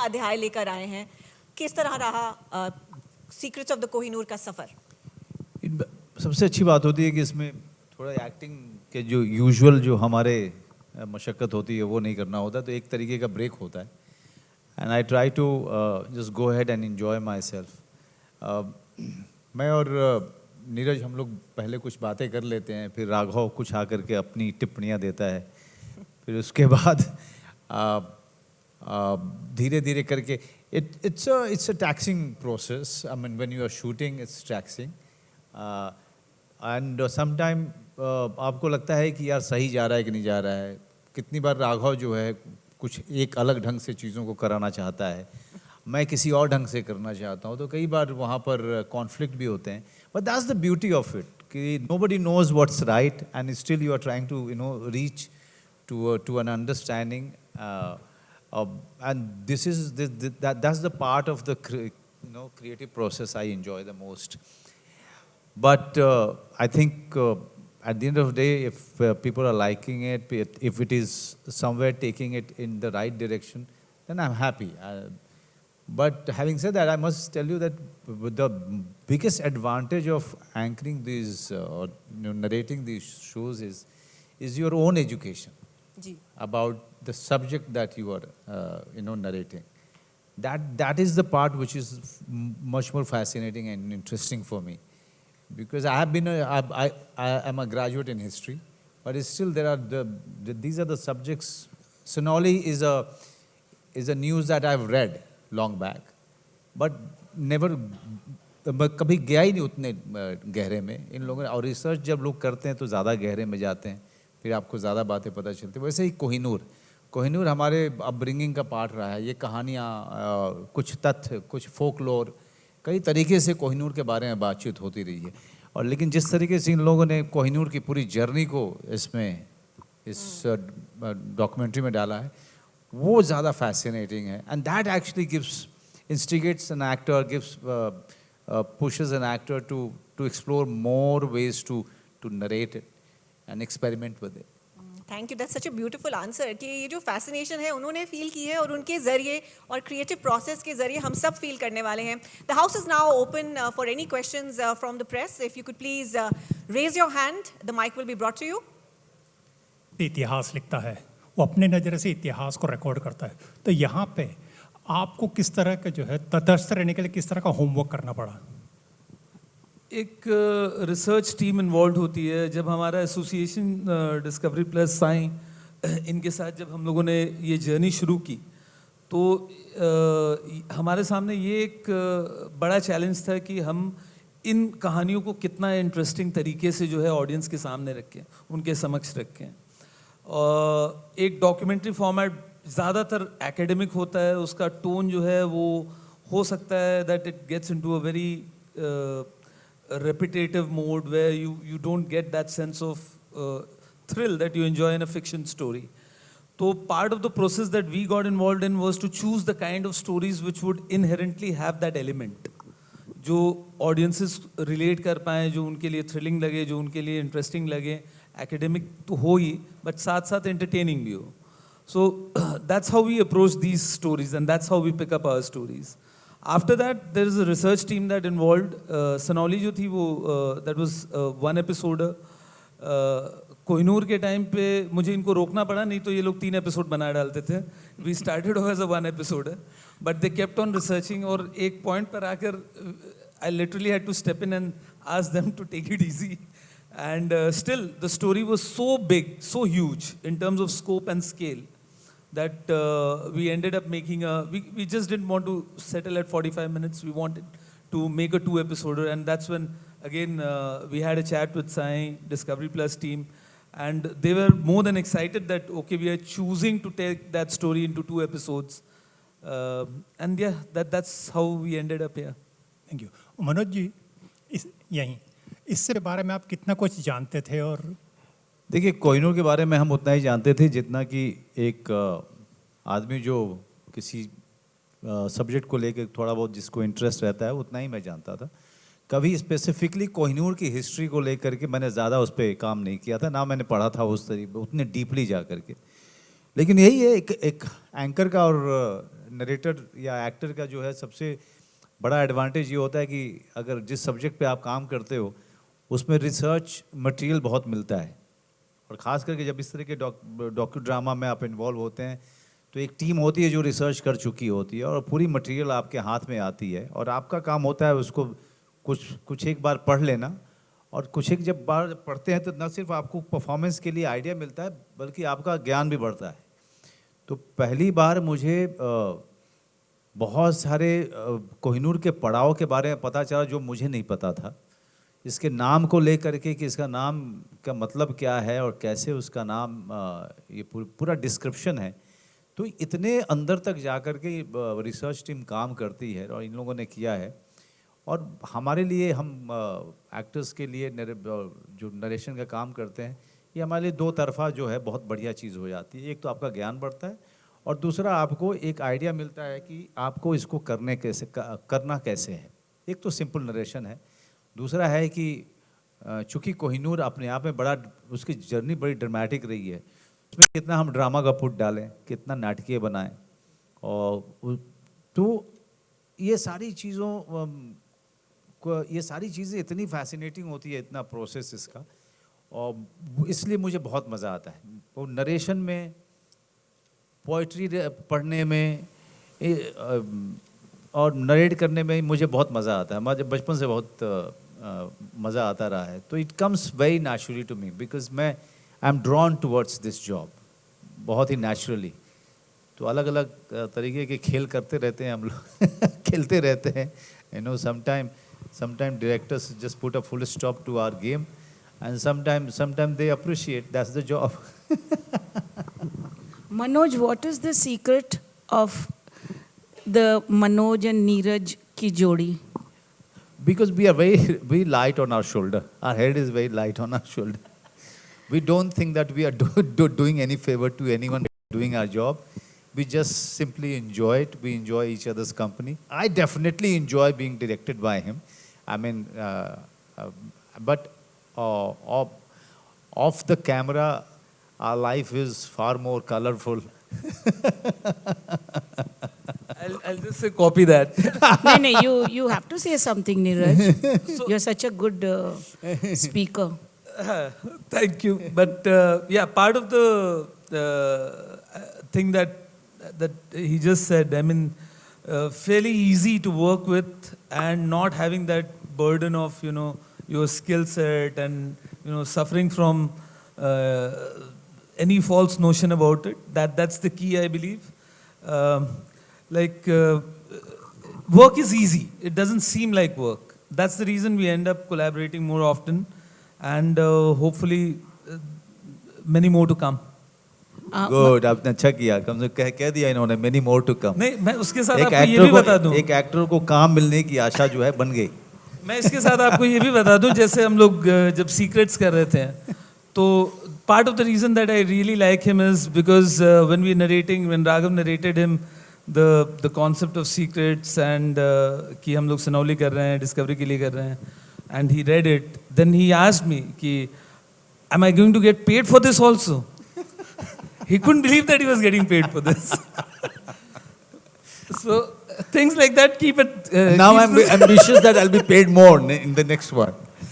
अध्याय लेकर आए हैं। किस तरह रहा सीक्रेट्स ऑफ द कोहिनूर का सफर? सबसे अच्छी बात होती है कि इसमें थोड़ा एक्टिंग के जो यूजुअल जो हमारे मशक्क़त होती है वो नहीं करना होता, तो एक तरीके का ब्रेक होता है। And I try to just go ahead and enjoy myself. मैं और नीरज हम लोग पहले कुछ बातें कर लेते हैं, फिर राघव कुछ आकर के अपनी टिप्पणियाँ देता है, फिर उसके बाद धीरे धीरे करके it's a taxing process. I mean, when you are shooting, it's taxing. And sometime आपको लगता है कि यार सही जा रहा है कि नहीं जा रहा है। कितनी बार राघव जो है कुछ एक अलग ढंग से चीज़ों को कराना चाहता है, मैं किसी और ढंग से करना चाहता हूँ, तो कई बार वहाँ पर कॉन्फ्लिक्ट भी होते हैं। But that's the beauty of it कि nobody knows what's right and still you are trying to reach to an understanding. And that's the part of the creative process I enjoy the most. But I think at the end of the day, if people are liking it, if it is somewhere taking it in the right direction, then I'm happy. But having said that, I must tell you that the biggest advantage of anchoring these or narrating these shows is your own education about the subject that you are narrating. That is the part which is much more fascinating and interesting for me, because I am a graduate in history, but still there are these are the subjects. Sonali is a news that I've read long back, but never कभी गया ही नहीं उतने गहरे में इन लोगों ने। और research जब लोग करते हैं तो ज़्यादा गहरे में जाते हैं, फिर आपको ज़्यादा बातें पता चलती हैं। वैसे ही कोहिनूर हमारे अपब्रिंगिंग का पार्ट रहा है। ये कहानियाँ, कुछ तथ्य, कुछ फोकलोर, कई तरीके से कोहिनूर के बारे में बातचीत होती रही है। और लेकिन जिस तरीके से इन लोगों ने कोहिनूर की पूरी जर्नी को इस डॉक्यूमेंट्री में डाला है, वो ज़्यादा फैसिनेटिंग है। And that actually gives इंस्टिगेट्स an actor, gives pushes an actor to explore more ways to narrate it and experiment with it. Thank you, that's such a beautiful answer कि ये जो फैसिनेशन है उन्होंने फील की है और उनके जरिए और क्रिएटिव प्रोसेस के जरिए हम सब फील करने वाले हैं। The house is now open for any questions from the press. If you could please raise your hand, the mic will be brought to you. इतिहास लिखता है, वो अपने नज़र से इतिहास को रिकॉर्ड करता है, तो यहाँ पे आपको किस तरह का जो है तटस्थ रहने के लिए किस तरह का होमवर्क करना पड़ा? एक रिसर्च टीम इन्वॉल्व होती है। जब हमारा एसोसिएशन डिस्कवरी प्लस साई, इनके साथ जब हम लोगों ने ये जर्नी शुरू की, तो हमारे सामने ये एक बड़ा चैलेंज था कि हम इन कहानियों को कितना इंटरेस्टिंग तरीके से जो है ऑडियंस के सामने रखें, उनके समक्ष रखें। एक डॉक्यूमेंट्री फॉर्मेट ज़्यादातर एकेडमिक होता है, उसका टोन जो है वो हो सकता है that it gets into a very repetitive mode where you don't get that sense of thrill that you enjoy in a fiction story. So part of the process that we got involved in was to choose the kind of stories which would inherently have that element, जो audiences relate कर पाएँ, जो उनके लिए thrilling लगे, जो उनके लिए interesting लगे। academic तो हो ही, but साथ साथ entertaining भी हो। So that's how we approach these stories and that's how we pick up our stories. After that, there is a research team that involved. Sonali जो थी वो that was one episode. Kohinoor के time पे मुझे इनको रोकना पड़ा, नहीं तो ये लोग 3 एपिसोड बना डालते थे। We started off as a 1 episode, but they kept on researching, और एक point पर आकर I literally had to step in and ask them to take it easy. And still, the story was so big, so huge in terms of scope and scale, that we ended up making we just didn't want to settle at 45 minutes. We wanted to make a 2-episoder, and that's when again we had a chat with Sai Discovery Plus team, and they were more than excited that okay, we are choosing to take that story into 2 episodes, and yeah, that's how we ended up here. Thank you. Manoj ji, इससे बारे में आप कितना कुछ जानते थे? और देखिए, कोहिनूर के बारे में हम उतना ही जानते थे जितना कि एक आदमी जो किसी सब्जेक्ट को लेकर थोड़ा बहुत जिसको इंटरेस्ट रहता है, उतना ही मैं जानता था। कभी स्पेसिफिकली कोहिनूर की हिस्ट्री को लेकर के मैंने ज़्यादा उस पर काम नहीं किया था, ना मैंने पढ़ा था उस तरीके उतने डीपली जा करके। लेकिन यही है एक एंकर का और नरेटर या एक्टर का जो है सबसे बड़ा एडवांटेज ये होता है कि अगर जिस सब्जेक्ट पे आप काम करते हो उसमें रिसर्च मटेरियल बहुत मिलता है, और ख़ास करके जब इस तरह के डॉक्यू ड्रामा में आप इन्वॉल्व होते हैं तो एक टीम होती है जो रिसर्च कर चुकी होती है और पूरी मटेरियल आपके हाथ में आती है, और आपका काम होता है उसको कुछ एक बार पढ़ लेना, और कुछ एक जब बार पढ़ते हैं तो न सिर्फ आपको परफॉर्मेंस के लिए आइडिया मिलता है बल्कि आपका ज्ञान भी बढ़ता है। तो पहली बार मुझे बहुत सारे कोहिनूर के पड़ाव के बारे में पता चला जो मुझे नहीं पता था, इसके नाम को लेकर के कि इसका नाम का मतलब क्या है और कैसे उसका नाम ये पूरा डिस्क्रिप्शन है। तो इतने अंदर तक जा कर के रिसर्च टीम काम करती है और इन लोगों ने किया है, और हमारे लिए हम एक्टर्स के लिए जो नरेशन का काम करते हैं ये हमारे लिए दो तरफा जो है बहुत बढ़िया चीज़ हो जाती है। एक तो आपका ज्ञान बढ़ता है और दूसरा आपको एक आइडिया मिलता है कि आपको इसको करना कैसे है। एक तो सिंपल नरेशन है, दूसरा है कि चूँकि कोहिनूर अपने आप में बड़ा, उसकी जर्नी बड़ी ड्रामेटिक रही है, उसमें कितना हम ड्रामा का पुट डालें, कितना नाटकीय बनाएं, और तो ये सारी चीज़ें इतनी फैसिनेटिंग होती है, इतना प्रोसेस इसका, और इसलिए मुझे बहुत मज़ा आता है। वो नरेशन में, पोइट्री पढ़ने में और नरेट करने में मुझे बहुत मज़ा आता है। मुझे बचपन से बहुत मज़ा आता रहा है, तो it comes very naturally to me because I am drawn towards this job बहुत ही नेचुरली। तो अलग अलग तरीके के खेल करते रहते हैं हम लोग खेलते रहते हैं, you know, sometimes directors just put a full stop to our game, and sometimes they appreciate, that's the job. Manoj, what is the secret of the Manoj and Neeraj ki jodi? Because we are very light on our shoulder. Our head is very light on our shoulder. We don't think that we are doing any favor to anyone doing our job. We just simply enjoy it. We enjoy each other's company. I definitely enjoy being directed by him. I mean, but off the camera, our life is far more colorful. I'll just say copy that. No, you have to say something, Neeraj. You're such a good speaker. Thank you. But yeah, part of the thing that he just said, I mean, fairly easy to work with and not having that burden of, you know, your skill set and, you know, suffering from any false notion about it. That's the key, I believe. Work is easy. It doesn't seem like work. That's the reason we end up collaborating more often, and hopefully many more to come. Good, आपने अच्छा किया, कम से कम कह दिया इन्होंने many more to come. नहीं, मैं उसके साथ आपको ये भी बता दूं, एक एक्टर को काम मिलने की आशा जो है बन गई। मैं इसके साथ आपको ये भी बता दूं, जैसे हम लोग जब सीक्रेट्स कर रहे थे, तो part of the reason that I really like him is because when Raghav narrated him the concept of secrets and कि हम लोग सनौली कर रहे हैं, डिस्कवरी के लिए कर रहे हैं, and he read it, then he asked me कि am I going to get paid for this also? He couldn't believe that he was getting paid for this. So things like that keep it. Now I'm ambitious that I'll be paid more in the next one.